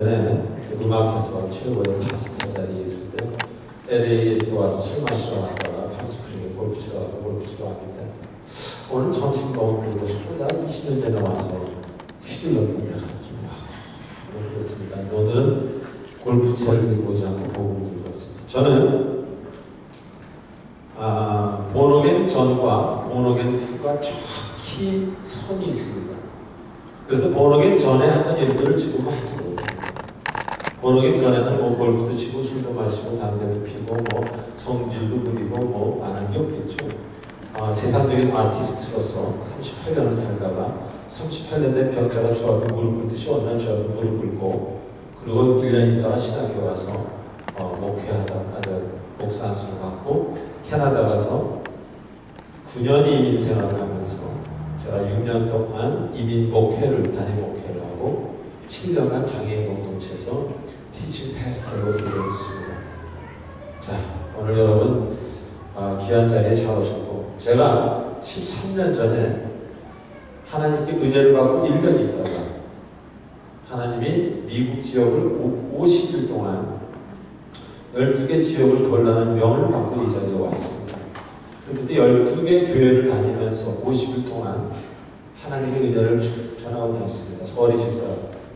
음악에서 최고의 탑스타 자리에 있을 때 LA에 이렇게 와서 술 마시러 갔다가 팜스프링에 골프 치러 가서 골프 치러 왔는데 오늘 점심 너무 배고 싶고 나 20년 전에 와서 휘둘렀던 데 같기도 하고 그렇습니다. 너는 골프채를 들고 오지 않고 복음을 들고 왔습니다. 저는 본어겐 전과 본어겐 후가 정확히 선이 있습니다. 그래서 본어겐 전에 하던 일들을 지금 하지 못해요. 본어겐 전에는 뭐 골프도 치고 술도 마시고 담배도 피고 뭐 성질도 부리고 뭐 안 한 게 없겠죠. 세상적인 아티스트로서 38년을 살다가 38년 된 병자가 주 앞에 무릎 꿇듯이 어느 날 주 앞에 무릎 꿇고 그리고 1년 있다가 신학교 가서 목회하다가 목사 안수를 받고 캐나다 가서 9년 이민 생활을 하면서 제가 6년 동안 이민 목회를 단임 목회를 하고 7년간 장애인 공동체에서 티칭 패스터로 일했습니다. 자, 오늘 여러분 귀한 자리에 잘 오셨고 제가 13년 전에 하나님께 은혜를 받고 1년 있다가 하나님이 미국 지역을 50일 동안 12개 지역을 돌라는 명을 받고 이 자리에 왔습니다. 그래서 그때 12개 교회를 다니면서 50일 동안 하나님의 은혜를 전하고 다녔습니다. 서리 집사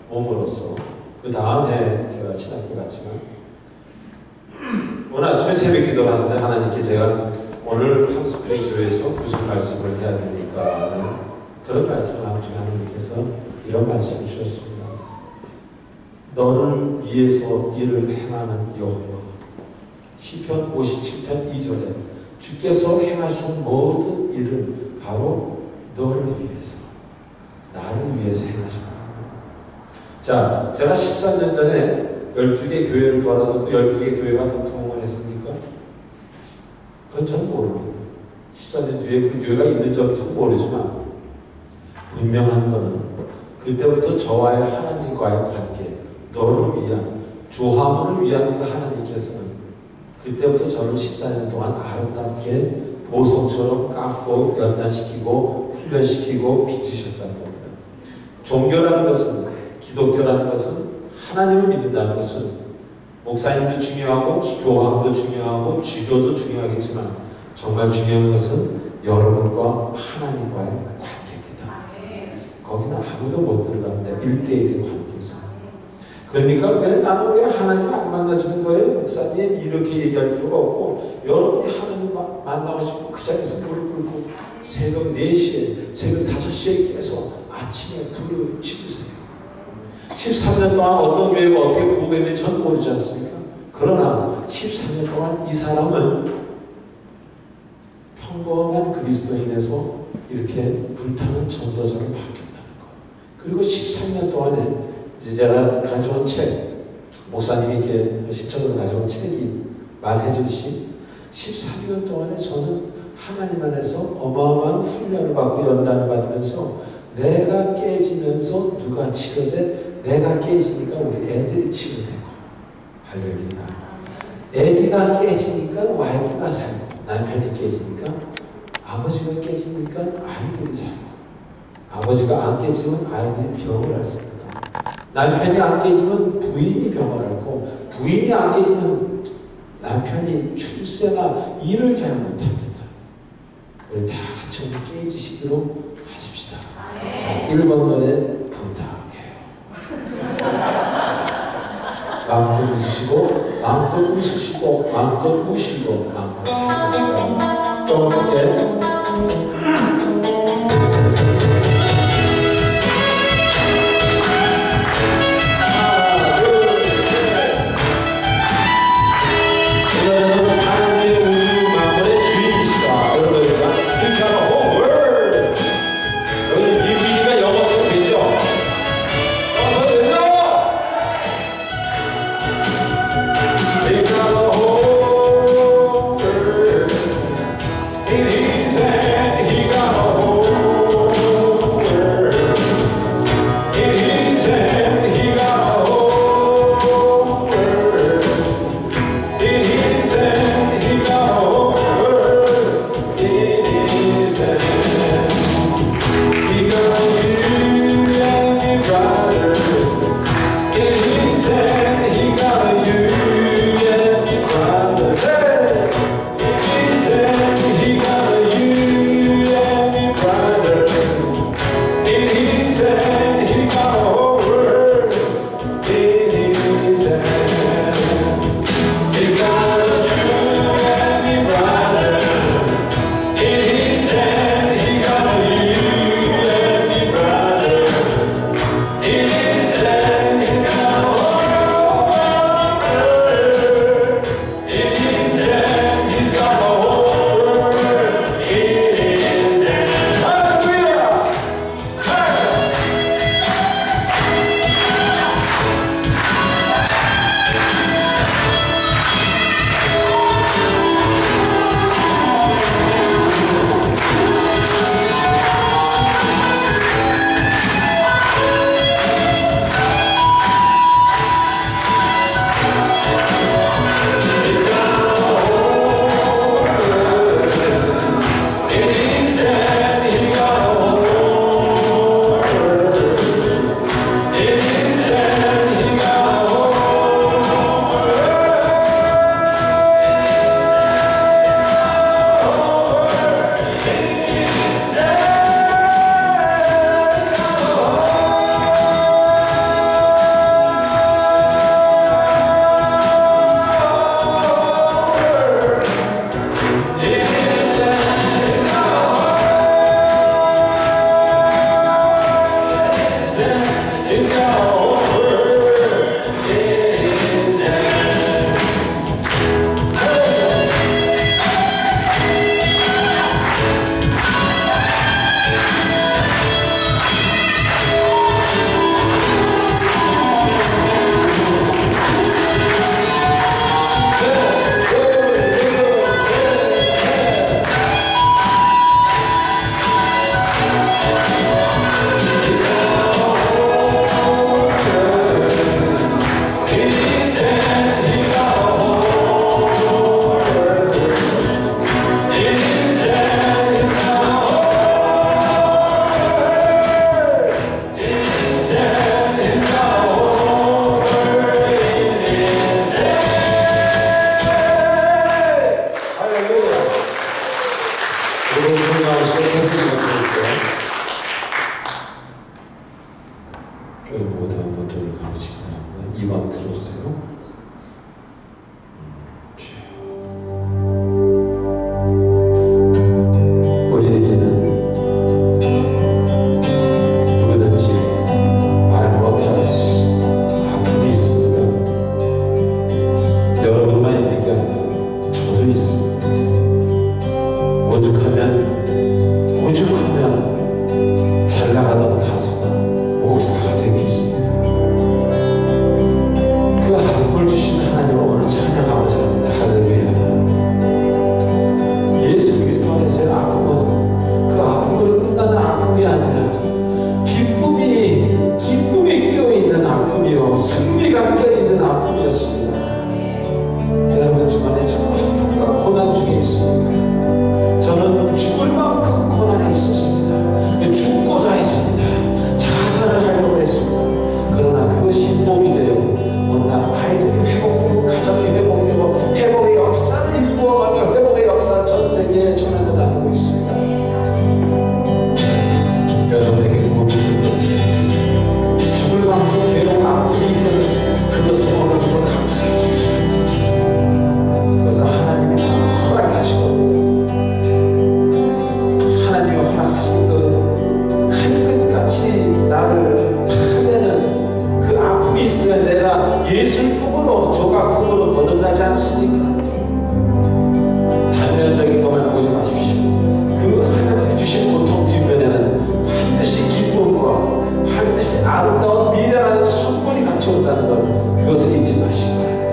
몸으로써. 그 다음 해 제가 신학교 갔지만 오늘 아침에 새벽 기도를 하는데 하나님께 제가 오늘 팜스프링 교회에서 무슨 말씀을 해야 됩니까? 하는 그런 말씀을 하는 중에 하나님께서 이런 말씀을 주셨습니다. 너를 위해서 일을 행하는 여호와. 시편 57편 2절에 주께서 행하신 모든 일은 바로 너를 위해서, 나를 위해서 행하신다. 자, 제가 14년 전에 12개 교회를 돌아서 그 12개 교회가 다 부흥을 했습니까? 그건 저는 모릅니다. 14년 뒤에 그 교회가 있는지도 모르지만 분명한 것은 그때부터 저와의 하나님과의 관계, 너를 위한, 조화문을 위한 그 하나님께서는 그때부터 저를 14년 동안 아름답게 보석처럼 깎고 연단시키고 훈련시키고 빚으셨다는 겁니다. 종교라는 것은, 기독교라는 것은 하나님을 믿는다는 것은 목사님도 중요하고 교황도 중요하고 주교도 중요하겠지만 정말 중요한 것은 여러분과 하나님과의 관계입니다. 거기는 아무도 못 들어갑니다. 1대1의 관계에서. 그러니까 그래 나는 왜 하나님 안 만나주는 거예요? 목사님 이렇게 얘기할 필요가 없고 여러분이 하나님 만나고 싶고 그 자리에서 무릎 꿇고 새벽 4시에 새벽 5시에 깨서 아침에 불을 지르세요. 13년 동안 어떤 교회가 어떻게 부흥했는지 전 모르지 않습니까? 그러나 13년 동안 이 사람은 평범한 그리스도인에서 이렇게 불타는 전도자로 바뀌었다는 것. 그리고 13년 동안에 이제 제가 가져온 책, 목사님이 이렇게 신청해서 가져온 책이 말해주듯이 13년 동안에 저는 하나님 안에서 어마어마한 훈련을 받고 연단을 받으면서 내가 깨지면서 누가 치료돼 내가 깨지니까 우리 애들이 치료되고 할렐루야. 애기가 깨지니까 와이프가 살고 남편이 깨지니까 아버지가 깨지니까 아이들이 살고 아버지가 안 깨지면 아이들이 병을 앓습니다. 남편이 안 깨지면 부인이 병을 앓고 부인이 안 깨지면 남편이 출세나 일을 잘 못합니다. 우리 다 같이 깨지시기로 하십시다. 자, 1번 노래 마음껏 웃으시고 마음껏 웃으시고 마음껏 우시고 마음껏 참으시고 좀 크게 He's 2번 들어주세요. 우리에게는 누구든지 말 못할 아픔이 있습니다. 여러분만 있는 게 아니라 저도 있습니다. 오죽하면 잘 나가던 가수가 목사가 되겠습니다. 그 아픔을 주신 하나님을 오늘 찬양하고자 합니다. 할렐루야. 예수 그리스도 안에서의 아픔은 그 아픔으로 끝나는 아픔이 아니라 기쁨이 끼어있는 아픔이요 승리가 끼어있는 아픔이었습니다. 여러분 주변에 저 아픔과 고난 중에 있습니다. 저는 죽을 만큼 고난에 있었습니다. 죽고자 했습니다. 자살을 하려고 했습니다. 그러나 그것이 복이 되어 오늘 날 아이들이 회복되고 가정이 회복되고 회복의 역사를 일구어가며 회복의 역사 전 세계에 전하고 다니고 있습니다. 여러분에게 복이 있는 죽을 만큼 괴로운 아픔이 있는 그것을 오늘부터 감사해 주십시오. 그것은 하나님이 허락하신 겁니다. 하나님이 허락하신 그 칼끝같이 나를 파내는 그 아픔이 있어야 내가 예수의 품으로 조각 품으로 거듭나지 않습니까? 단면적인 것만 보지 마십시오. 그 하나님이 주신 고통 뒷면에는 반드시 기쁨과 반드시 아름다운 미래라는 선물이 같이 온다는 것, 그것을 잊지 마시기 바랍니다.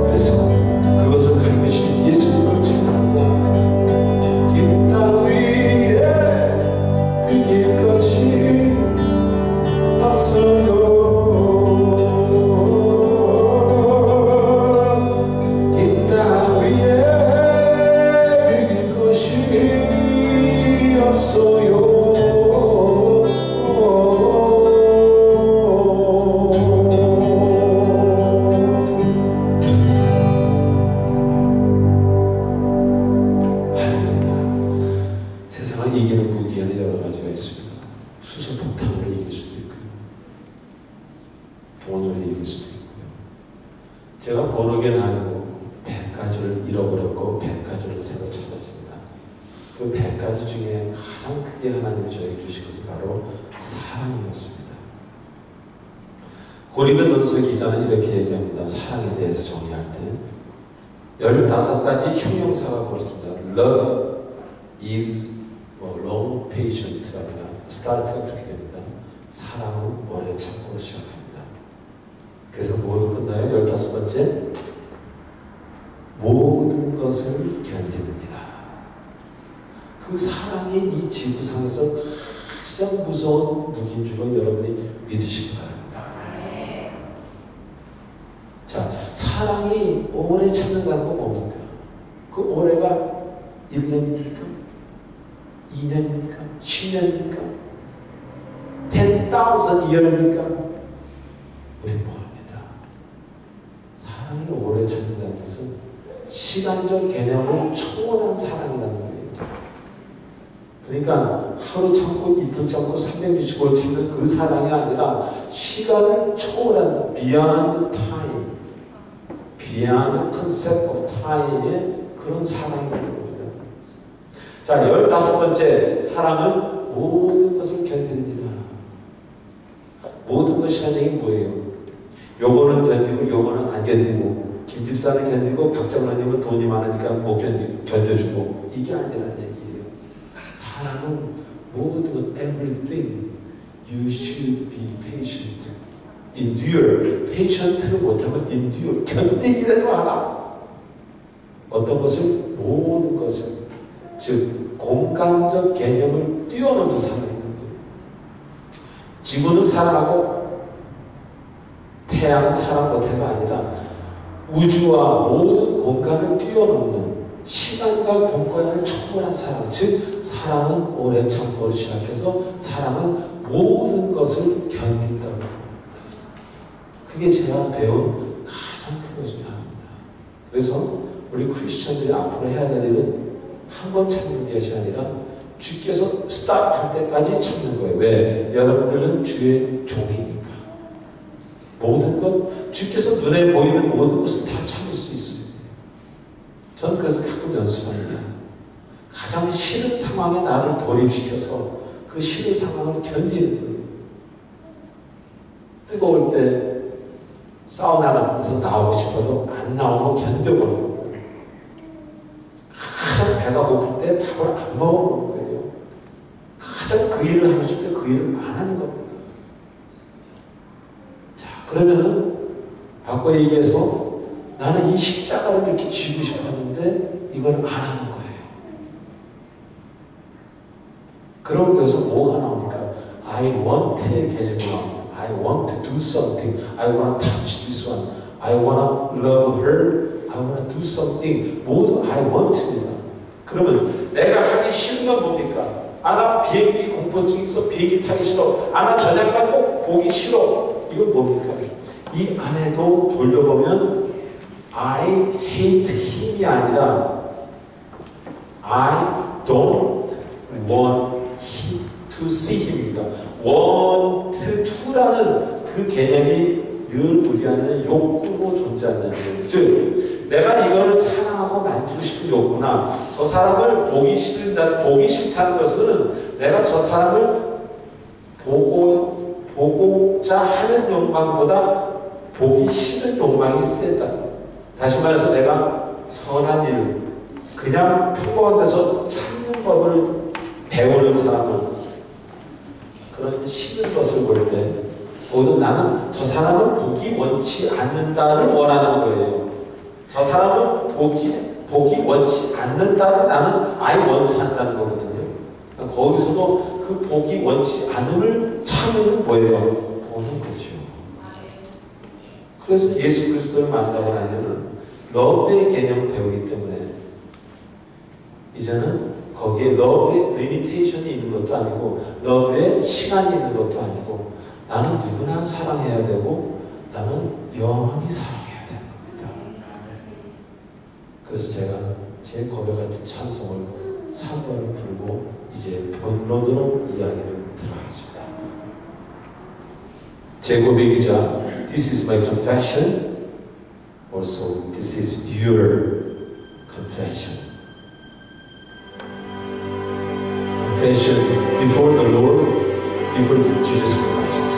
그래서 그것을 가르쳐주신 예수님을 찬양합니다. 이 땅 위에 비길 것이 없어요. 이 땅 위에 비길 것이 없어요. 세상을 이기는 무기에는 여러 가지가 있습니다. 수소폭탄으로 이길 수도 있고요. 돈으로 이길 수도 있고요. 제가 번호겐 알고 100가지를 잃어버렸고 100가지를 새로 찾았습니다. 그 100가지 중에 가장 크게 하나님이 저에게 주신 것은 바로 사랑이었습니다. 고린도전서 기자는 이렇게 얘기합니다. 사랑에 대해서 정의할 때 15가지 형용사가 그렇습니다. Love is long, patient라든가 start가 그렇게 됩니다. 사랑은 오래 참고 시작합니다. 그래서 뭐로 끝나요? 15번째, 모든 것을 견디느니라. 그 사랑이 이 지구상에서 가장 무서운 무기인 줄로 여러분이 믿으시기 바랍니다. 자, 사랑이 오래 참는다는 건 뭡니까? 그 오래가 1년입니까? 2년입니까? 10년입니까? 10,000 year입니까? 우리 모릅니다. 사랑이 오래 참는다는 것은 시간적 개념으로 초월한 사랑이라는 거예요. 그러니까 하루 참고 이틀 참고 365일 참는 그 사랑이 아니라 시간을 초월한 beyond time, beyond concept of time의 그런 사랑이라는 겁니다. 자, 15번째, 사랑은 모든 것을 견디느니라. 모든 것이라는 얘기는 뭐예요? 요거는 견디고 요거는 안 견디고, 김집사는 견디고 박정란님은 돈이 많으니까 못 견뎌주고, 이게 아니라는 얘기예요. 사랑은 모든 everything you should be patient, endure. patient를 못하면 endure, 견디기라도 하라. 어떤 것을? 모든 것을, 즉 공간적 개념을 뛰어넘는 사랑이 있는 거예요. 지구는 사랑하고 태양은 사랑 못해가 아니라 우주와 모든 공간을 뛰어넘는 시간과 공간을 초월한 사랑, 즉 사랑은 오래 참고 시작해서 사랑은 모든 것을 견딘다고 합니다. 그게 제가 배운 가장 큰 것 중에 하나입니다. 그래서 우리 크리스천들이 앞으로 해야 될 일은 한 번 참는 것이 아니라 주께서 스탑 할 때까지 참는 거예요. 왜? 여러분들은 주의 종이니까. 모든 것, 주께서 눈에 보이는 모든 것을 다 참을 수 있어요. 저는 그래서 가끔 연습합니다. 가장 싫은 상황에 나를 돌입시켜서 그 싫은 상황을 견디는 거예요. 뜨거울 때 사우나에서 나오고 싶어도 안 나오고 견뎌보는 거예요. 가장 배가 고플 때 밥을 안 먹어보는 거예요. 가장 그 일을 하고 싶을 때 그 일을 안 하는 겁니다. 자, 그러면은 바꿔 얘기해서 나는 이 십자가를 이렇게 쥐고 싶었는데 이걸 안 하는 거예요. 그러고 여기서 뭐가 나옵니까? I want의 개념이 나옵니다. I want to do something. I want to touch this one. I want to love her. I want to do something. 모두 I want입니다. 그러면 내가 하기 싫은 건 뭡니까? 나 비행기 공포증 있어. 비행기 타기 싫어. 나 저녁만 꼭 보기 싫어. 이건 뭡니까? 이 안에도 돌려보면 I hate him이 아니라 I don't want him to see him입니다. want to라는 그 개념이 늘 우리 안에는 욕구로 존재한다는 거예요. 즉 내가 이거를 사랑하고 만지고 싶은 욕구나 저 사람을 보기 싫다는 것은 내가 저 사람을 보고자 하는 욕망보다 보기 싫은 욕망이 세다. 다시 말해서 내가 선한 일, 그냥 평범한 데서 참는 법을 배우는 사람은 그런 싫은 것을 볼 때 모두 나는 저 사람은 보기 원치 않는다를 원하는 거예요. 저 사람은 보기 원치 않는다를 나는 I want 한다는 거거든요. 거기서도 그 보기 원치 않음을 참으면 뭐예요? 보는 거죠. 그래서 예수 그리스도를 만나고 나면은 러브의 개념을 배우기 때문에 이제는 거기에 러브의 리미테이션이 있는 것도 아니고 러브의 시간이 있는 것도 아니고 나는 누구나 사랑해야 되고 나는 영원히 사랑해야 되는 겁니다. 그래서 제가 제 고백 같은 찬송을 3번을 부르고 이제 본론으로 이야기를 들어가겠습니다. 제 고백이자 This is my confession. Also, this is your confession. Confession before the Lord, before Jesus Christ.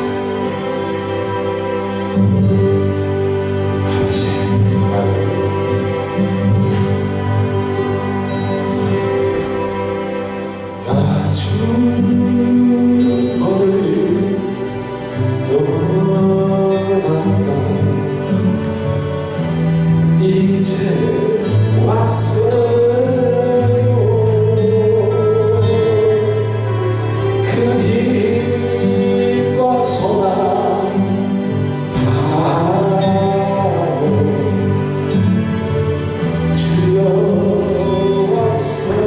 이제 왔어요. 큰 힘과 소망 바로 주여 왔어요.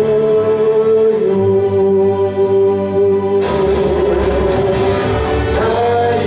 나의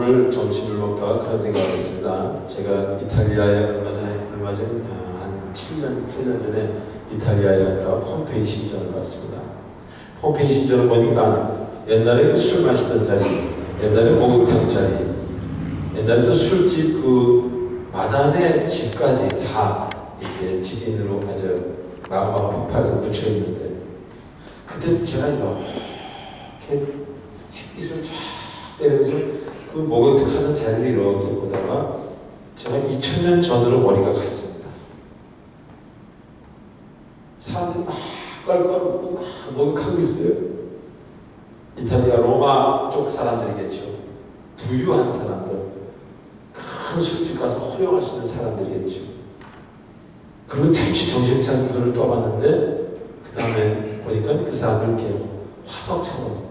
오늘 점심을 먹다가 그런 생각을 했습니다. 제가 이탈리아에 얼마 전에 한 7년, 8년 전에 이탈리아에 갔다가 폼페이 신전을 봤습니다. 폼페이 신전을 보니까 옛날에 술 마시던 자리, 옛날에 목욕탕 자리, 옛날에 또 술집 그 마담의 집까지 다 이렇게 지진으로 아주 마구마구 폭발해서 묻혀있는데, 그때 제가 이렇게 햇빛을 쫙 때리면서 그 목욕탕 하는 자리를 이렇게 보다가 제가 2000년 전으로 머리가 갔습니다. 사람들이 막 깔깔웃고 막 목욕하고 있어요. 이탈리아 로마 쪽 사람들이겠죠. 부유한 사람들, 큰 술집 가서 허용할 수 있는 사람들이겠죠. 그리고 잠시 정신 차려서 눈을 떠봤는데 그 다음에 보니까 그 사람들 이렇게 화석처럼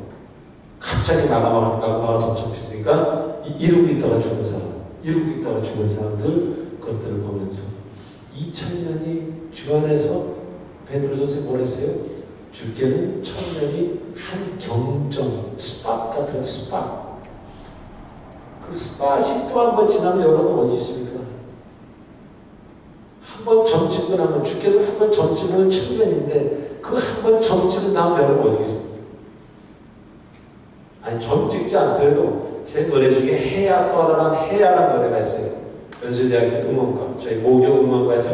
갑자기 마가마가 덮쳐있으니까 이러고 있다가 죽은 사람, 이러고 있다가 죽은 사람들, 그것들을 보면서 2000년이 주 안에서 베드로 선생님 뭘 했어요? 주께는 1000년이 한 경전, 스팟 같은 스팟. 그 스팟이 또 한 번 지나면 여러분 어디 있습니까? 한 번 점 찍고 나면 주께서 한 번 점 찍으면 1000년인데 그 한 번 점 찍은 다음 여러분 어디 계십니까? 아니 점 찍지 않더라도 제 노래 중에 해야 떠나란 해야라는 노래가 있어요. 연세대학교 음원가, 저희 모교 음원가죠.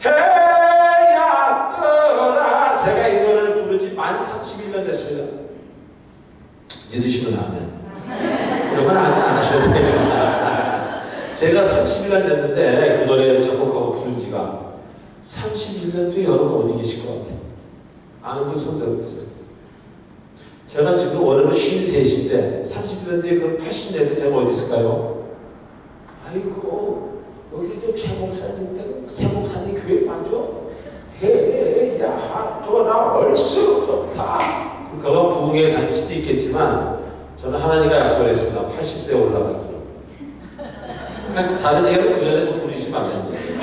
해야 떠나. 제가 이 노래를 부른 지 만 31년 됐습니다. 믿으시면 아멘. 이런 건 아멘 안 하셔도 돼요. 제가 31년 됐는데 그 노래 작곡하고 부른 지가 31년 뒤에 여러분 어디 계실 것 같아요? 아는 분 손 들어보세요. 제가 지금 올해로 53인데 30년 뒤에 그 80년에서 제가 어디 있을까요? 아이고 여기도 최 목사님 최 목사님 교회 맞죠? 해야 떠나 얼쑤 좋다. 그가 부흥에 다닐 수도 있겠지만 저는 하나님과 약속을 했습니다. 80세에 올라가기로. 그러니까 다른 얘기는 그 전에 좀 부르지 말란 얘기예요.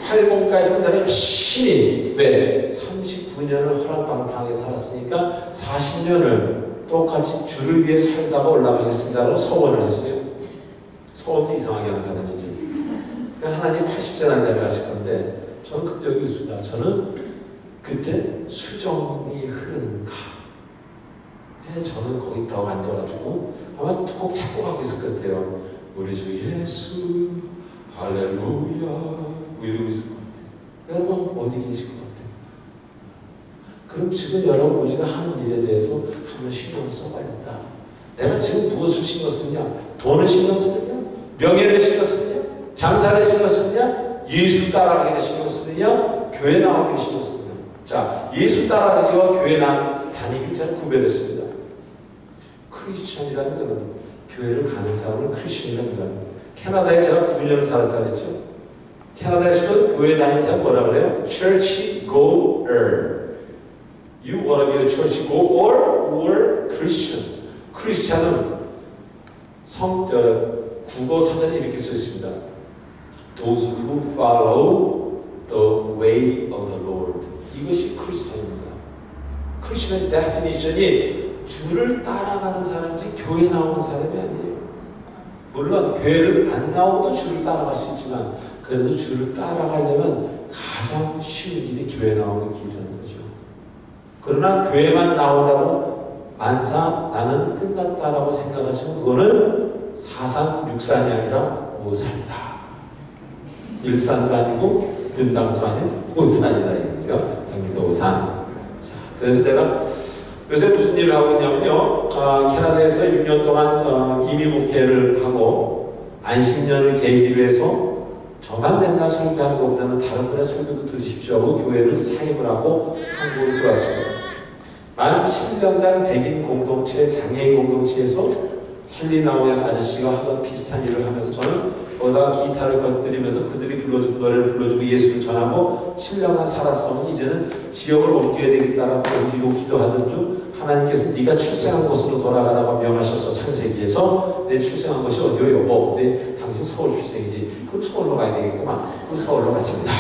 80까지는 내가 열심히 왜? 39년을 허락방탕하게 살았으니까 40년을 똑같이 주를 위해 살다가 올라가겠습니다라고 서원을 했어요. 서원도 이상하게 하는 사람이지. 그러니까 하나님 80세 날 내려가실 건데 저는 그때 여기 있습니다. 저는 그때 수정이 흐르는 강. 저는 거기 더 앉아가지고 아마 꼭 작곡하고 있을 것 같아요. 우리 주 예수 할렐루야 이러고 있을 것 같아요. 여러분 어디 계실 것 같아요? 그럼 지금 여러분 우리가 하는 일에 대해서 한번 신경을 써봐야 된다. 내가 지금 무엇을 신경 쓰느냐? 돈을 신경 쓰느냐? 명예를 신경 쓰느냐? 장사를 신경 쓰느냐? 예수 따라가기를 신경 쓰느냐? 교회 나가기를 신경 쓰느냐? 자, 예수 따라가기와 교회 다니기를 잘 구별했습니다. 크리스천이라는 것은 교회를 가는 사람을 크리스천이라고 합니다. 캐나다에 제가 9년을 살았다 그랬죠. 캐나다에서도 교회 다니는 사람 뭐라 그래요? Church goer. You wanna be a church goer or Christian? 크리스천은 국어 사전에 이렇게 써 있습니다. Those who follow the way of the Lord. 이것이 크리스천입니다. 크리스천의 definition이 주를 따라가는 사람이지 교회 나오는 사람이 아니에요. 물론 교회를 안 나오고도 주를 따라갈 수 있지만 그래도 주를 따라가려면 가장 쉬운 길이 교회 나오는 길이라는 거죠. 그러나 교회만 나온다고 만사 나는 끝났다라고 생각하시면 그거는 사산 육산이 아니라 오산이다. 일산도 아니고 분당도 아닌 오산이다 이거죠. 경기도 오산. 자, 그래서 제가 요새 무슨 일을 하고 있냐면요. 캐나다에서 6년 동안 이미 목회를 하고 안식년을 계기로 해서 저만 맨날 설교하는 것보다는 다른 분의 설교도 들으십시오 하고 교회를 사임을 하고 한국으로 들어왔습니다. 만 7년간 백인 공동체, 장애인 공동체에서 헨리 나우엔 아저씨가 하던 비슷한 일을 하면서 저는 거기다가 기타를 건드리면서 그들이 불러준 노래를 불러주고 예수를 전하고 7년간 살았으면 이제는 지역을 옮겨야 되겠다라고 기도하던 중 하나님께서 네가 출생한 곳으로 돌아가라고 명하셔서 창세기에서 내 출생한 곳이 어디요? 근데 당신 서울 출생이지. 그럼 서울로 가야 되겠구만. 그럼 서울로 갔습니다.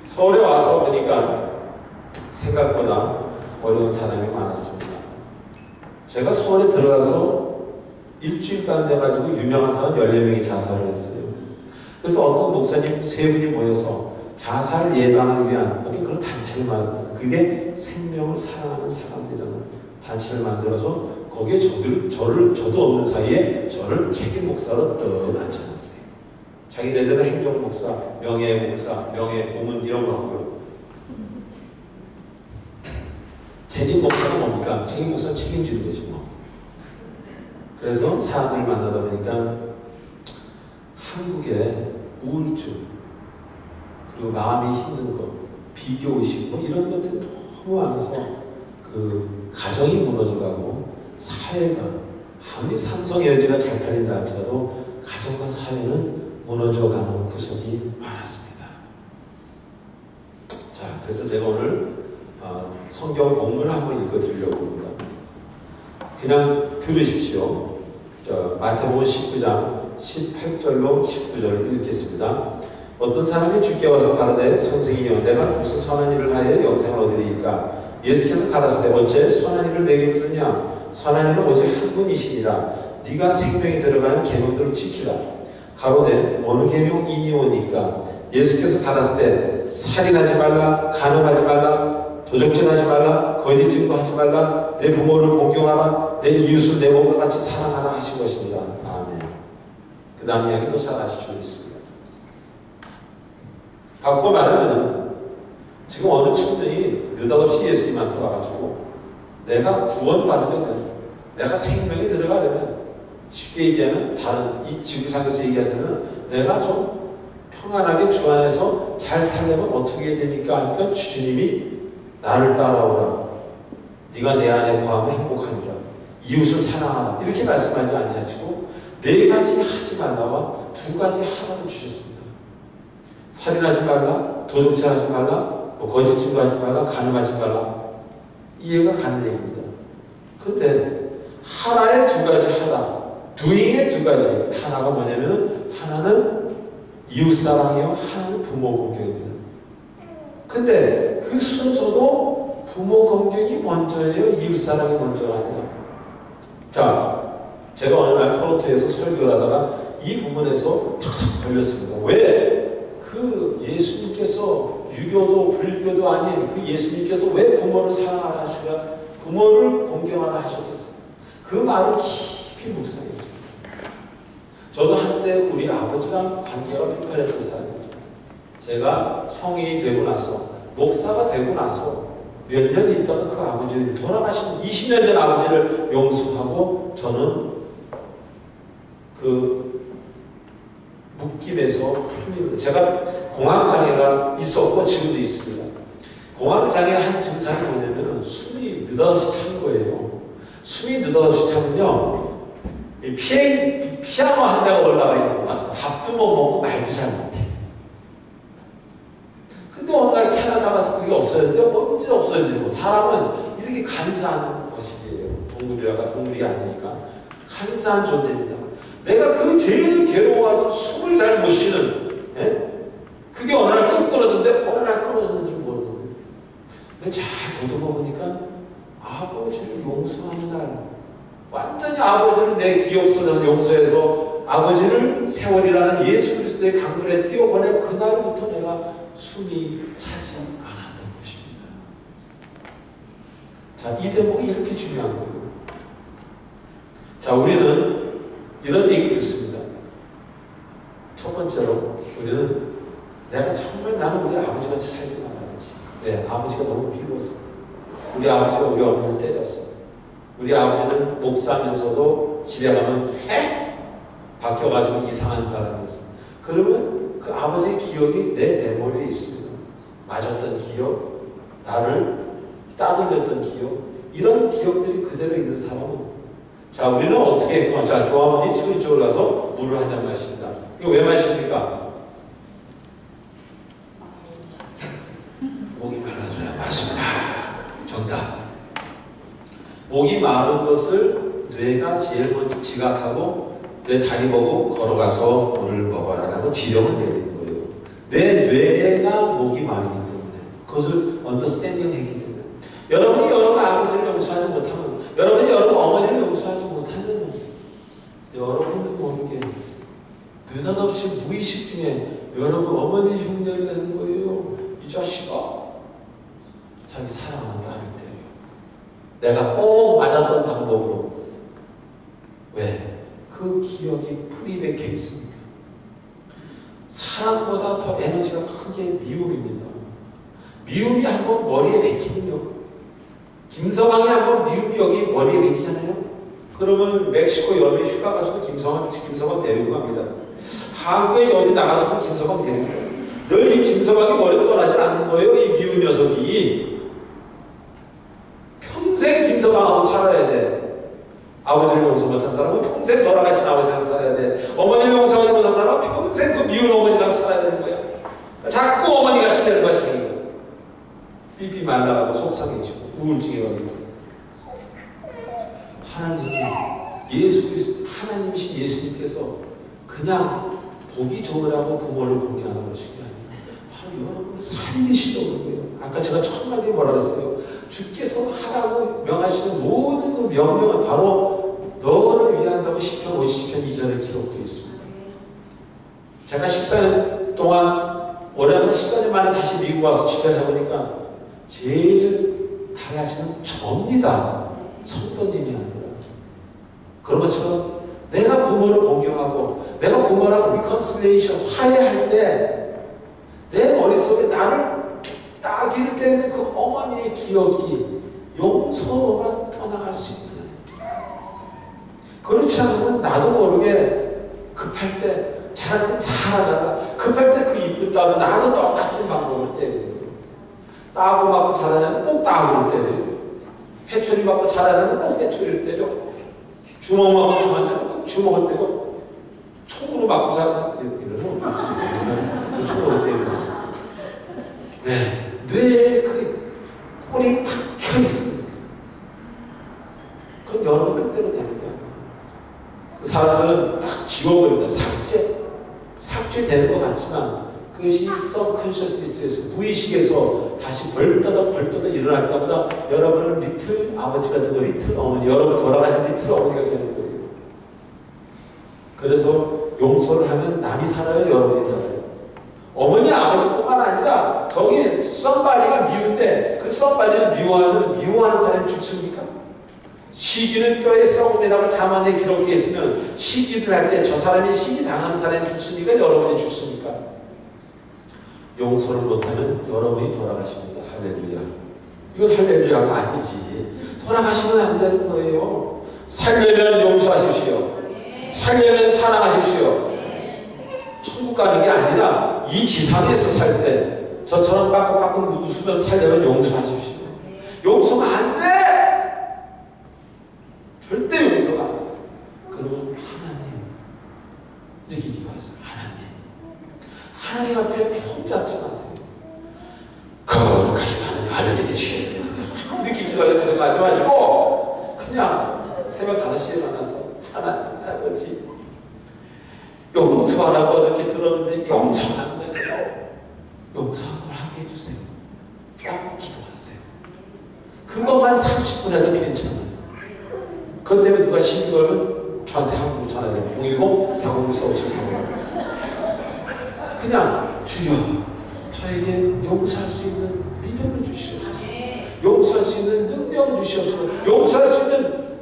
서울에 와서 보니까 생각보다 어려운 사람이 많았습니다. 제가 서울에 들어가서 일주일도 안 돼가지고 유명한 사람 14명이 자살을 했어요. 그래서 어떤 목사님 3분이 모여서 자살 예방을 위한 어떤 그런 단체를 만들었어요. 그게 생명을 사랑하는 사람들이라는 단체를 만들어서 거기에 저도 없는 사이에 저를 책임 목사로 떡 앉혀놨어요. 자기네들은 행정 목사, 명예 목사, 명예 고문 이런 거 하고요. 책임 목사가 뭡니까? 책임 목사는 책임지는 거지 뭐. 그래서 사람들을 만나다 보니까 한국의 우울증 그리고 마음이 힘든 거, 비교의식 뭐 이런 것들이 너무 많아서 그 가정이 무너져가고 사회가 아무리 삼성 LG가 잘 팔린다 할지라도 가정과 사회는 무너져가는 구석이 많았습니다. 자, 그래서 제가 오늘 성경 본문을 한번 읽어드리려고 합니다. 그냥 들으십시오. 마태복음 19장 18절로 19절을 읽겠습니다. 어떤 사람이 주께 와서 가로되 선생이여 내가 무슨 선한 일을 하여 영생을 얻으리이까? 예수께서 가라사대 어째 선한 일을 내게 부르냐? 선한 일은 오직 한 분이시니라. 네가 생명에 들어가는 계명들을 지키라. 가로되 어느 계명이니 오니까? 예수께서 가라사대 살인하지 말라, 간음하지 말라, 도적질하지 말라, 거짓 증거하지 말라, 내 부모를 공경하라, 내 이웃을 내 몸과 같이 사랑하라 하신 것입니다. 아멘. 그 다음 이야기도 잘 아시죠? 있습니다. 바꿔 말하면은 지금 어느 친구들이 느닷없이 예수님한테 와가지고 내가 구원받으려면, 내가 생명에 들어가려면, 쉽게 얘기하면 다른 이 지구상에서 얘기하자면 내가 좀 평안하게 주 안에서 잘 살려면 어떻게 해야 됩니까? 하니까 주님이 나를 따라오라. 네가 내 안에 거하면 행복하리라. 이웃을 사랑하라. 이렇게 말씀하지 아니하시고 4가지 하지 말라와 2가지 하라고 주셨습니다. 살인하지 말라, 도둑질하지 말라, 거짓 증거하지 말라, 간음하지 말라. 이해가 가는 얘기입니다. 근데 하나의 2가지 하라, doing의 2가지. 하나가 뭐냐면 하나는 이웃사랑이요, 하나는 부모 공경입니다. 근데 그 순서도 부모 공경이 먼저예요, 이웃사랑이 먼저가 아니라. 자, 제가 어느 날 토론토에서 설교를 하다가 이 부분에서 탁탁 걸렸습니다. 왜? 그 예수님께서 유교도 불교도 아닌 그 예수님께서 왜 부모를 사랑하라 하시라, 부모를 공경하라 하셨겠어요? 그 말을 깊이 묵상했습니다. 저도 한때 우리 아버지랑 관계가 불편했던 사람입니다. 제가 성인이 되고 나서, 목사가 되고 나서 몇 년 있다가 그 아버지를, 돌아가신 20년 전 아버지를 용서하고 저는 그 묶임에서 풀립니다. 제가 공황장애가 있었고 지금도 있습니다. 공황장애의 한 증상이 뭐냐면 숨이 느닷없이 찬 거예요. 숨이 느닷없이 차면요, 피아노 한 대가 올라가 있는 것 같아요. 밥도 못 먹고 말도 잘 못해. 근데 어느 날 캐나다 가서 그게 없어졌는데 언제 없어졌는지 모르고, 사람은 이렇게 간사한 것이에요. 동물이 아니니까 간사한 존재입니다. 내가 그 제일 괴로워하던 숨을 잘 못 쉬는, 그게 어느 날 뚝 끊어졌는데 어느 날 끊어졌는지 모르는 거예요. 근데 잘 보듬어 보니까 아버지를 용서하는 날, 완전히 아버지를 내 기억 속에서 용서해서 아버지를 세월이라는 예수 그리스도의 강물에 띄워보내 그날부터 내가 숨이 차지 않았던 것입니다. 자, 이 대목이 이렇게 중요한 거예요. 자, 우리는 이런 얘기 듣습니다. 첫 번째로 우리는 내가 정말 나는 우리 아버지같이 살지 말아야지. 네, 아버지가 너무 비워서 우리 아버지가 우리 어머니를 때렸어. 우리 아버지는 목사면서도 집에 가면 휙 바뀌어가지고 이상한 사람이었어. 그러면 그 아버지의 기억이 내 메모리에 있습니다. 맞았던 기억, 나를 따돌렸던 기억, 이런 기억들이 그대로 있는 사람은, 자, 우리는 어떻게 했고, 자, 조아버니 지금 이쪽으로 가서 물을 한 잔 마십니다. 이거 왜 마십니까? 목이 말라서요. 맞습니다. 정답. 목이 마른 것을 뇌가 제일 먼저 지각하고 내 다리 보고 걸어가서 물을 먹어라라고 지령을 내리는 거예요. 내 뇌가 목이 마르기 때문에, 그것을 언더스탠딩을 했기 때문에. 여러분이 여러분 아버지를 용서하지 못하면, 여러분이 여러분 어머니를 용서하지 못하면 여러분도 모르게 느닷없이 무의식 중에 여러분 어머니 흉내를 내는 거예요. 이 자식아. 자기 사랑하는 딸을 때려. 내가 꼭 맞았던 방법으로. 왜? 그 기억이 뿌리 박혀 있습니다. 사랑보다 더 에너지가 큰 게 미움입니다. 미움이 한번 머리에 박히면요. 김서방이 한번 미움이 여기 머리에 박히잖아요. 그러면 멕시코 연휴 휴가 가서도 김서방 데리고 갑니다. 한국에 어디 나가서도 김서방 데리고 가요. 늘 이 김서방이 머리를 떠나지 않는 거예요. 이 미운 녀석이. 평생 김서방하고 살아야 돼. 아버지를 용서 못한 사람은 평생 돌아가신 아버지랑 살아야 돼. 어머니를 용서하지 못한 사람은 평생 그 미운 어머니랑 살아야 되는 거야. 자꾸 어머니같이 되는 것이 되는 거야. 삐삐 말라가고 속상해지고 우울증에 걸리고. 하나님이 예수 그리스도 하나님이신 예수님께서 그냥 보기 좋으라고 부모를 공경하는 것이 아니라 바로 여러분을 살리시려고 그런 거예요. 아까 제가 첫 마디 뭐라 그랬어요? 주께서 하라고 명하시는 모든 그 명령은 바로 너를 위한다고 시편 50편 2절에 기록되어 있습니다. 제가 14년 동안 올해는 14년 만에 다시 미국 와서 집회를 해보니까 제일 달라지는 저입니다. 성도님이 아니라. 그런 것처럼 내가 부모를 공경하고 내가 부모랑 리컨실레이션 화해할 때 내 머릿속에 나를 따귀를 때리는 그 어머니의 기억이 용서로만 떠나갈 수 있다. 그렇지 않으면 나도 모르게 급할 때 잘하다가 급할 때 그 이쁜 딸은 나도 똑같은 방법을 때리는 거예요. 따고 맞고 잘하는 꼭 따구를 때려요. 회초리 맞고 잘하는 꼭 회초리를 때려. 주먹 맞고 잘하는 꼭 주먹을 때려. 총으로 맞고 잘하는 이러는 없지. 총으로 때리는. 왜? 뇌에 그 뿔이 박혀 있습니다. 그건 여러분 뜻대로 되는 게 아니에요. 그 사람들은 딱 지워버립니다. 삭제되는 것 같지만 그것이 subconsciousness에서 무의식에서 다시 벌떠덕 일어날 때마다 여러분은 리틀 아버지가 되고 리틀 어머니, 여러분 돌아가신 리틀 어머니가 되는 거예요. 그래서 용서를 하면 남이 살아요, 여러분이 살아요. 어머니 아버지뿐만 아니라 저기 썸바리가 미운데 그 썸바리를 미워하는 사람이 죽습니까? 시기는 뼈에 썩음이라고 잠언에 기록되어 있으면 시기를 할 때 저 사람이 시기 당하는 사람이 죽습니까? 여러분이 죽습니까? 용서를 못하면 여러분이 돌아가십니다. 할렐루야. 이건 할렐루야가 아니지. 돌아가시면 안 되는 거예요. 살려면 용서하십시오. 살려면 사랑하십시오. 천국 가는 게 아니라 이 지상에서 살 때 저처럼 빠끔빠끔 웃으면서 살려면 용서하십시오. 용서가 안 돼! 절대 용서가 안 돼. 그러면 하나님 이렇게 기도하세요. 하나님 앞에 폼 잡지 마세요. 거룩하신 하나님, 하나님이 되시게 이렇게 기도하려면서 가지 마시고 그냥 새벽 5시에 만나서 하나님 아버지 용서하라고 어떻게 들었는데 용서가 안 되네요. 용서 한번 하게 해주세요. 꼭 기도하세요. 그것만 30분 해도 괜찮아요. 그것 때문에 누가 시비 걸면 저한테 한번 전화해요. 010-406-4573 그냥 주여 저에게 용서할 수 있는 믿음을 주시옵소서. 용서할 수 있는 능력을 주시옵소서. 용서할 수 있는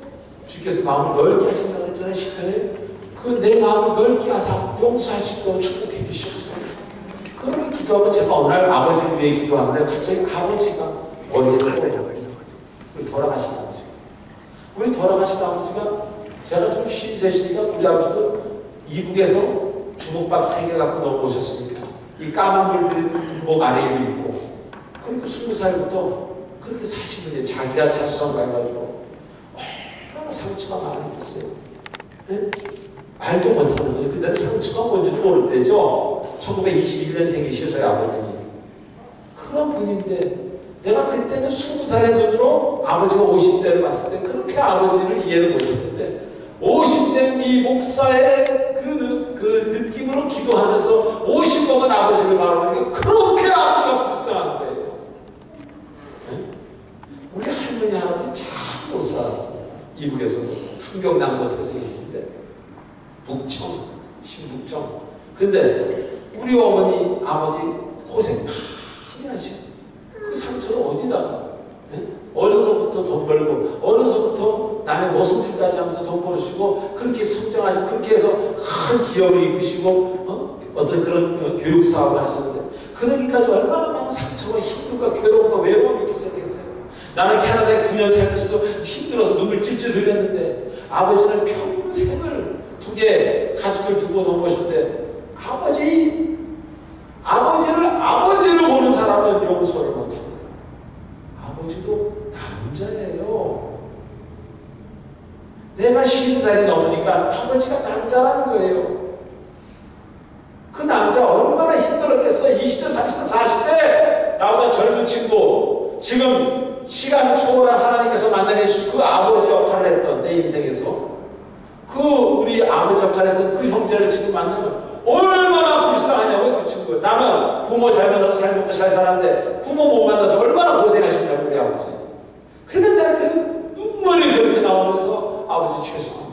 주께서 마음을 넓게 하신다고 했잖아요. 시편에 그 내 마음을 넓게 하사 용서할 수 있도록 축복해 주시옵소서. 그렇게 기도하고 제가 어느 날 아버지를 위해 기도하는데 갑자기 아버지가 머리에 들어오고 우리 돌아가신 아버지. 우리 돌아가신 아버지가 제가 좀 쉰셋이니까 우리 아버지도 이북에서 주먹밥 3개 갖고 넘어오셨으니까 이 까만 물 들인 목 아래에도 있고 그리고 20살부터 그렇게 사시는데 자기가 자수성 가해가지고 얼마나 상처가 많았겠어요. 네? 말도 못하는 거죠. 그때는 상처가 뭔지도 모를 때죠. 1921년생이시죠, 저희 아버님이. 그런 분인데 내가 그때는 20살의 눈으로 아버지가 50대를 봤을 때 그렇게 아버지를 이해를 못했는데 50대 이 목사의 그 느낌으로 기도하면서 50 먹은 아버지를 바라보니까 그렇게 아버지가 불쌍한 거예요. 네? 우리 할머니 할아버지 참 못 살았습니다. 이북에서도 충경남도 태생이신데 북청, 신북청. 근데 우리 어머니, 아버지 고생 많이 하시고 그 상처를 어디다가 어려서부터 돈 벌고 어려서부터 남의 모습들까지 하면서 돈 벌으시고 그렇게 성장하시고 그렇게 해서 큰 기업을 이끄시고 어떤 그런 교육 사업을 하셨는데 그러기까지 얼마나 많은 상처와 힘들과 괴로움과 외로움이 있었겠어요. 나는 캐나다에 9년 살면서도 힘들어서 눈물 찔찔 흘렸는데 아버지는 평생을 두 개 가족을 두고 넘어오셨는데 아버지를 아버지로 보는 사람은 용서를 못합니다. 아버지도 남자예요. 내가 50살이 넘으니까 아버지가 남자라는 거예요. 그 남자 얼마나 힘들었겠어. 20대, 30대, 40대 나보다 젊은 친구 지금 시간 초월한 하나님께서 만나게 해주신 그 아버지 역할을 했던 내 인생에서 그 우리 아버지 역할을 했던 그 형제를 지금 만나면 얼마나 불쌍하냐고요. 그 친구. 나는 부모 잘 만나서 잘 먹고 잘 살았는데 부모 못 만나서 얼마나 고생하셨냐고 우리 아버지. 그런데 내가 그 눈물이 그렇게 나오면서 아버지 죄송합니다.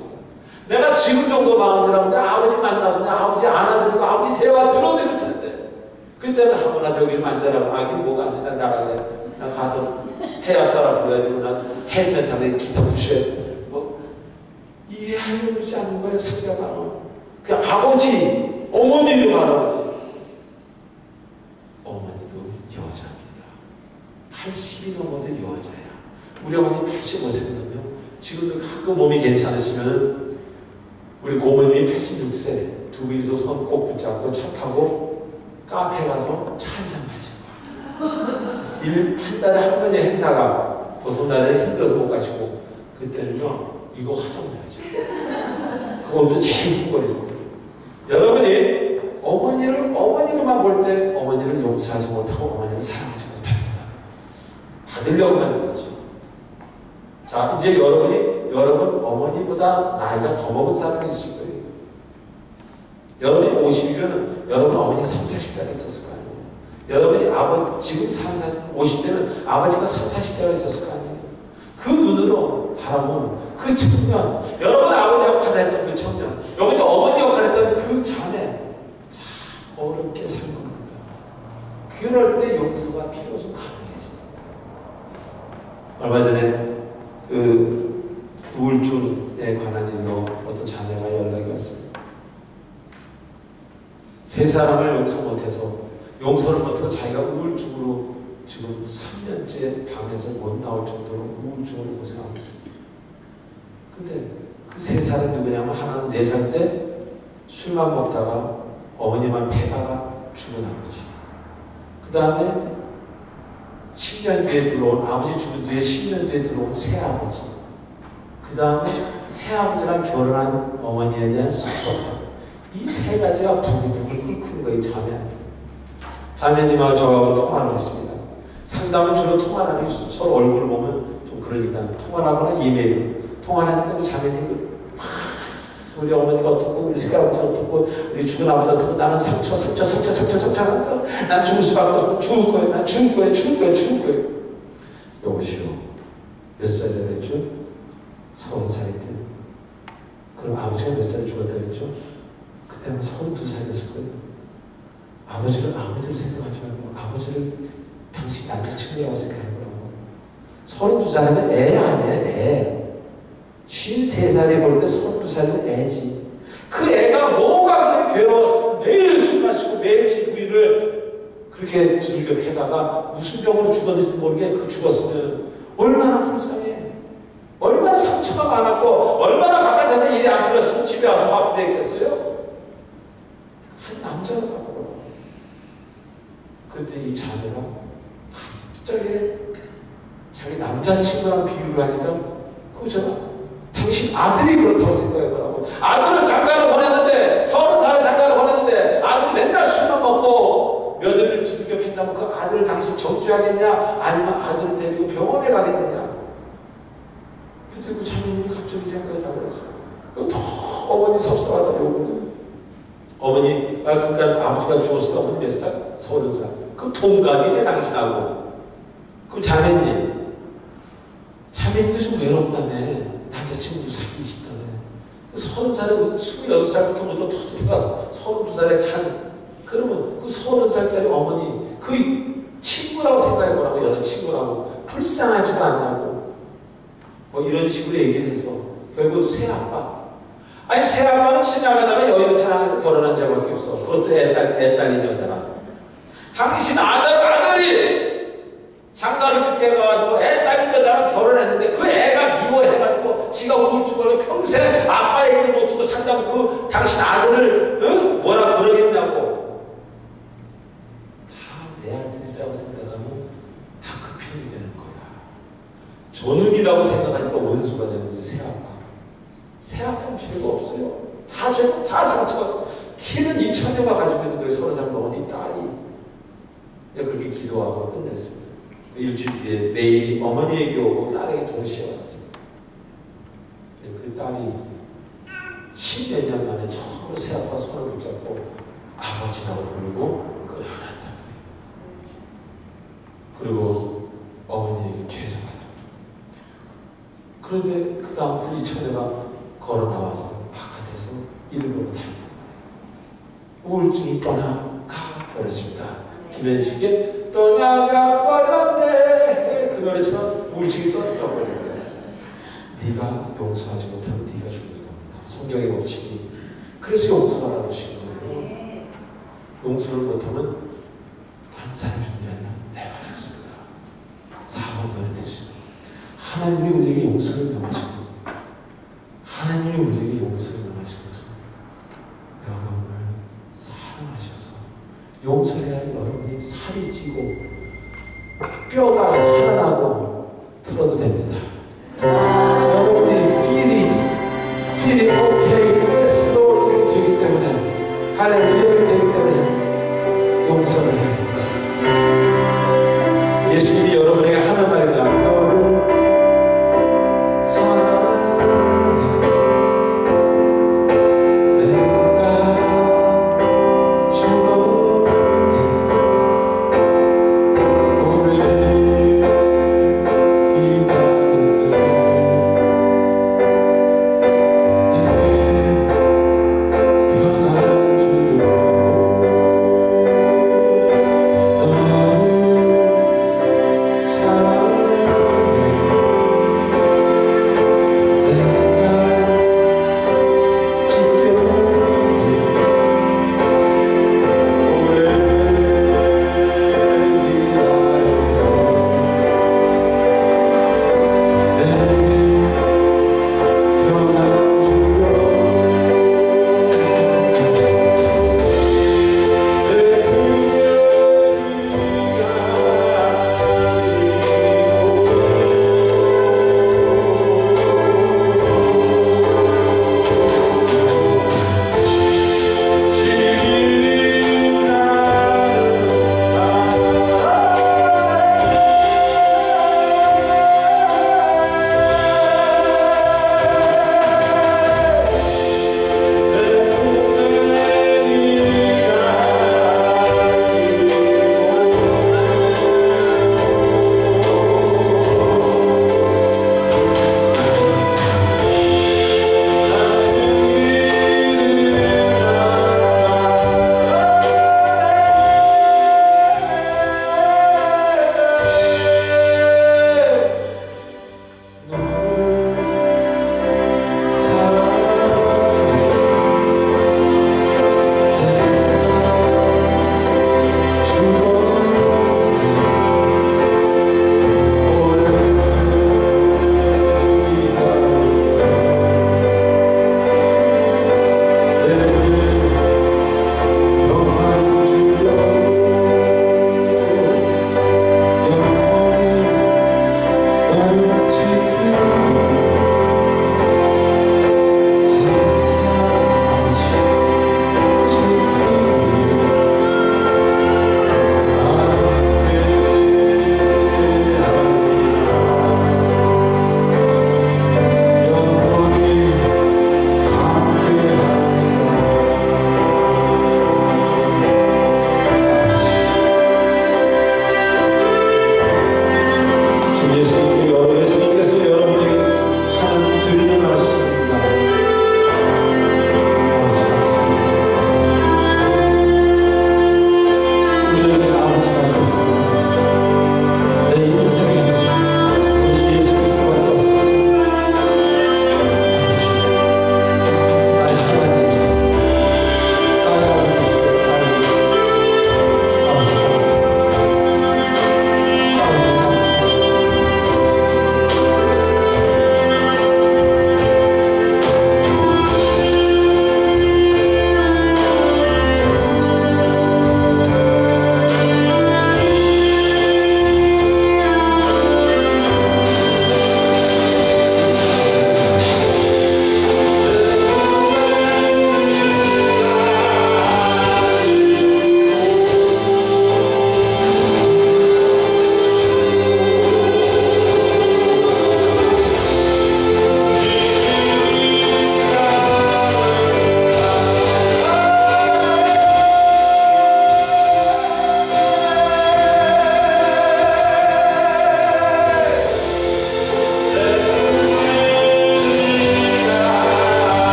내가 지금 정도 마음이라면 내 아버지 만나서 내 아버지 안아드리고 아버지 대화 들어드릴 텐데 그때는 한번나 여기 좀 앉아라. 아긴 뭐가 앉아 나갈래. 난 가서 해야 따라 불러야 되고 난 헬멧 하면 기타 부셔야 돼. 뭐 이해하려고 그러지 않는 거예요. 상대방은. 그 아버지, 어머니를 할아버지. 어머니도 여자입니다. 80이 넘어도 여자야. 우리 어머니 85세거든요. 지금도 가끔 몸이 괜찮으시면 우리 고모님이 86세 두 분이서 손 꼭 붙잡고 차 타고 카페 가서 차 한잔 마시고 한 달에 한 번의 행사가 보통 날에는 힘들어서 못 가시고 그때는요 이거 화장해야죠. 그것도 제일 힘거리고 여러분이 어머니를만 볼 때 어머니를 용서하지 못하고 어머니를 사랑하지 못합니다. 받으려고만 그러죠. 자, 이제 여러분 어머니보다 나이가 더 먹은 사람이 있을 거예요. 여러분이 50이면 여러분 어머니 30, 40대가 있었을 거 아니에요. 여러분이 지금 50대면 아버지가 30, 40대가 있었을 거 아니에요. 그 눈으로 바라보면 그 청년, 여러분 아버지 역할을 했던 그 청년, 여러분이 어머니 역할을 했던 그 자매 참 어렵게 산 겁니다. 그럴 때 용서가 비로소 가능해집니다. 얼마 전에 그 우울증에 관한 일로 어떤 자매가 연락이 왔습니다. 세 사람을 용서 못해서 용서를 못해서 자기가 우울증으로 지금 3년째 방에서 못 나올 정도로 우울증으로 고생하고 있습니다. 근데 그 세 살은 누구냐면 하나는 4살 때 술만 먹다가 어머니만 패다가 죽은 아버지. 그 다음에 10년 뒤에 들어온 아버지 죽은 뒤에 10년 뒤에 들어온 새아버지. 그 다음에 새아버지랑 결혼한 어머니에 대한 섭섭함. 이 세 가지가 부글부글 끓는 거예요. 자매님하고 저하고 통화를 했습니다. 상담은 주로 통화를 하면 서로 얼굴을 보면 좀 그러니까 통화를 하거나 이메일 통화를 하니까 자매님이 우리 어머니가 어떻고 우리 새아버지가 어떻고 우리 죽은 아버지가 어떻고 나는 상처 난 죽을 수밖에 없고 죽을 거예요. 난 죽을 거예요. 여보시오. 몇 살이라 그랬죠? 30살일 때. 그럼 아버지가 몇 살에 죽었다 그랬죠? 그때는 32살이었을 거예요. 아버지를 생각하지 말고 아버지를 당신 남자친구라고 생각해보라고. 32살이면 애 아니야, 애. 53살에 볼 때 32살은 애지. 그 애가 뭐가 그렇게 괴로웠어. 매일 술 마시고 매일 지 부인을 그렇게 두들겨 패다가 무슨 병으로 죽었는지 모르게 그 죽었으면 얼마나 불쌍해. 얼마나 상처가 많았고 얼마나 바깥에서 일이 안 풀렸으면 집에 와서 화풀이 했겠어요. 한 남자가 바꿔. 그랬더니 이 자매가 갑자기 자기 남자친구랑 비유를 하니까 그거 당신 아들이 그렇다고 생각해보라고. 아들을 장가를 보냈는데 30살에 장가를 보냈는데 아들이 맨날 술만 먹고 며느리를 두들겨 팬다면 그 아들을 당신 정죄하겠냐 아니면 아들을 데리고 병원에 가겠느냐. 그때 그 자매님이 갑자기 생각이 다 그랬어요. 더 어머니 섭섭하다 요거는. 어머니 그러니까 아버지가 죽었을 때 어머니 몇 살? 30살. 그럼 동갑이네 당신하고. 그럼 자매님도 좀 외롭다며. 남자친구도 사귀기 싫다네. 30살에 28살부터 터지다가 32살에 간, 그러면 그 30살짜리 어머니 그 친구라고 생각해보라고, 여자친구라고, 불쌍하지도 않냐고 뭐 이런 식으로 얘기를 해서 결국 새아빠, 아니 새아빠는 지나가다가 여인 사랑해서 결혼한 자밖에 없어. 그것도 애 딸린 여자라. 당신 아들이 장가를 늦게 가가지고 애 딸린 여자랑 결혼했는데 그 애가 미워해가지고 지가 우울증 걸려 평생 아빠 얘기 못 듣고 산다고 그 당신 아들을 뭐라 그러겠냐고. 다 내 아들이라고 생각하면 다 그 편이 되는 거야. 저놈이라고 생각하니까 원수가 되는 거지. 새아빠. 새아빠는 죄가 없어요. 다 죄고 다 상처가. 키는 2,000여가 가지고 있는 거예요. 30살 먹은 이 딸이. 그렇게 기도하고 끝냈습니다. 일주일 뒤에 메일이 어머니에게 오고 딸에게 동시에 왔어요. 그 딸이 10몇 년 만에 처음으로 새아빠 손을 붙잡고 아버지라고 부르고 끌어안았다. 그리고 어머니에게 죄송하다. 그런데 그 다음부터 이 처녀가 걸어 나와서 바깥에서 일부러 다니는 거예요. 우울증이 떠나가 버렸습니다. 김현식의 떠나가 버렸네, 그 노래처럼 우울증이 떠나가 버린 거예요. 네가 용서하지 못하면 네가 죽는 겁니다. 성경의 법칙이. 그래서 용서하라고 하시는 거예요. 용서를 못하면 다른 사람 죽는 게 아니라 내가 죽습니다. 4번 노래 드시고 하나님이 우리에게 용서를 명하시고, 하나님이 우리에게 용서를 명하시고서 여러분을 사랑하셔서 용서해야 여러분이 살이 찌고 뼈가 살아나고 들어도 됩니다. 여러분이 feeling okay, yes Lord 이렇게 되기 때문에, 할렐루야 되기 때문에 용서를 해야 됩니다. 예수님이 여러분에게 하는 말입니다. 너를 평안 주려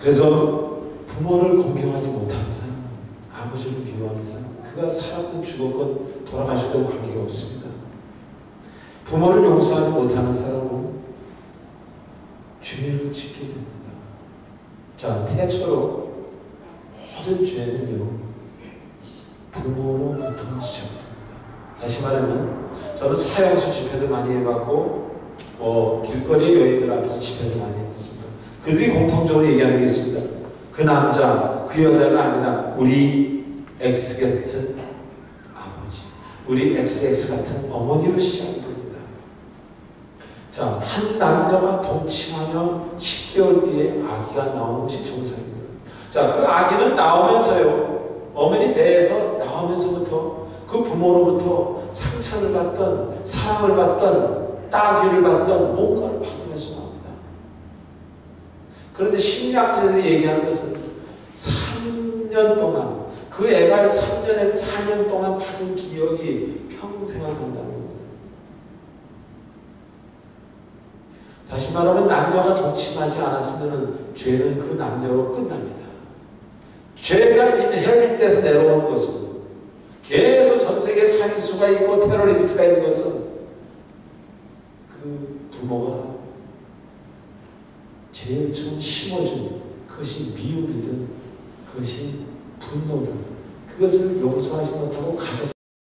그래서 부모를 공경하지 못하는 사람은, 아버지를 미워하는 사람, 그가 살았든 죽었건 돌아가시건 관계가 없습니다. 부모를 용서하지 못하는 사람은 죄를 짓게 됩니다. 자, 태초로 모든 죄는요, 부모로부터 시작됩니다. 다시 말하면, 저는 사형수 집회도 많이 해봤고, 길거리 여인들 앞에서 집회도 많이 해봤습니다. 그들이 공통적으로 얘기하는 게 있습니다. 그 남자, 그 여자가 아니라 우리 X 같은 아버지, 우리 XX 같은 어머니로 시작이 됩니다. 자, 한 남녀가 동침하며 10개월 뒤에 아기가 나오는 것이 정상입니다. 자, 그 아기는 나오면서요, 어머니 배에서 나오면서부터 그 부모로부터 상처를 받던, 사랑을 받던, 따귀를 받던 뭔가를 받으면서 나옵니다. 그런데 심리학자들이 얘기하는 것은 3년 동안, 그 애가 3년에서 4년 동안 받은 기억이 평생을 간다는 겁니다. 다시 말하면 남녀가 동침하지 않았으면 죄는 그 남녀로 끝납니다. 죄가 인헤리트에서 내려오는 것은, 계속 전 세계에 살인수가 있고 테러리스트가 있는 것은 그 부모가 제일 처음 심어준, 그것이 미움이든 그것이 분노든 그것을 용서하지 못하고 가졌을